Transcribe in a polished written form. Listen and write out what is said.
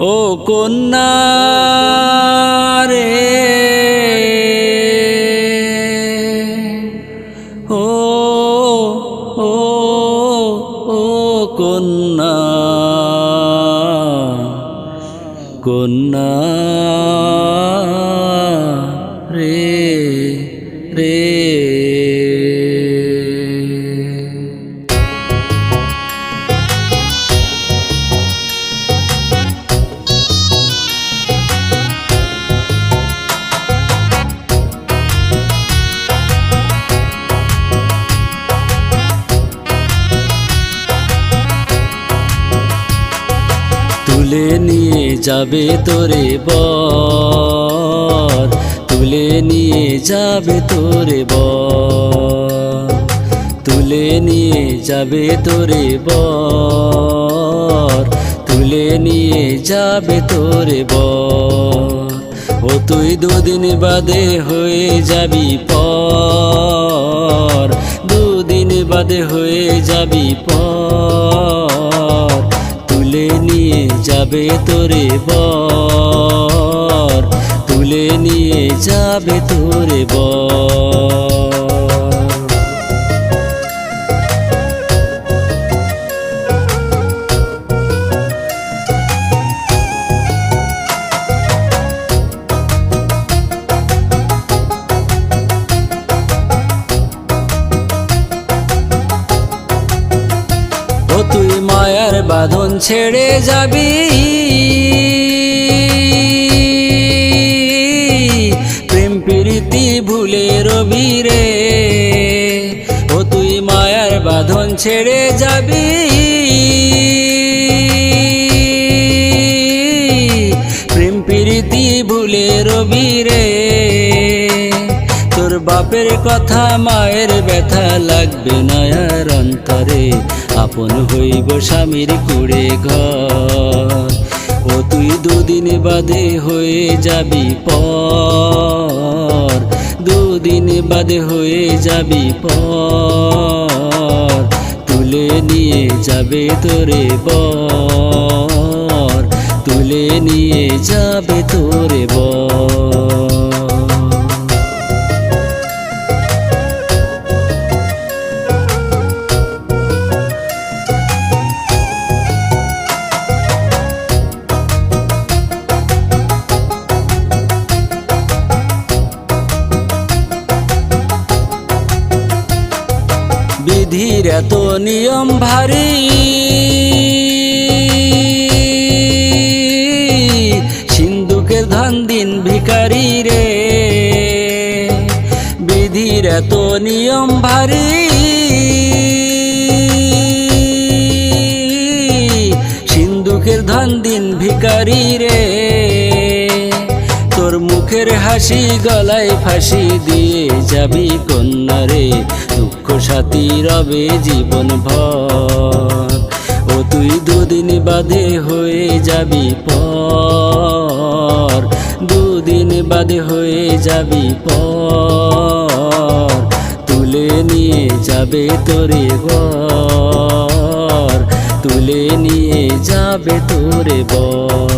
ও কন্যা রে, ও ও ও কন্যা, কন্যা রে রে। তুলে নিয়ে যাবে তোরে বর, তুলে নিয়ে যাবে তোরে বর, তুলে নিয়ে যাবে তোরে বর, তুলে নিয়ে যাবে তোরে বর। ও তুই দুদিন বাদে হয়ে যাবি পর, দুদিন বাদে হয়ে যাবি পর। তুলে নিয়ে যাবে তোরে বর, তুলে নিয়ে যাবে তোরে বর। ও তুই মায়ার বাঁধন ছেড়ে যাবি, প্রেম প্রীতি ভুলে রবি রে। ও তুই মায়ার বাঁধন ছেড়ে যাবি, প্রেম প্রীতি ভুলে রবি রে। তোর বাপের কথা মায়ের ব্যথা লাগবে না আর অন্তরে, আপন হইব স্বামীর কুড়ে ঘর। ও তুই দুদিন বাদে হয়ে যাবি পর, দুদিন বাদে হয়ে যাবি পর। তুলে নিয়ে যাবে তোরে বর, তুলে নিয়ে যাবে তোরে বর। বিধির এত নিয়ম ভারী, সিন্ধুকের ধন দিন ভিখারি রে। বিধির এত নিয়ম ভারী, সিন্ধুকের ধন দিন ভিখারি রে। তোর মুখের হাসি গলায় ফাঁসি দিয়ে যাবি কন্যা রে, দুঃখ সাথী রবে জীবন ভর। ও তুই দুদিন বাদে হয়ে যাবি পর, দুদিন বাদে হয়ে যাবি পর। তুলে নিয়ে যাবে তোরে বর, তুলে নিয়ে যাবে তোরে বর।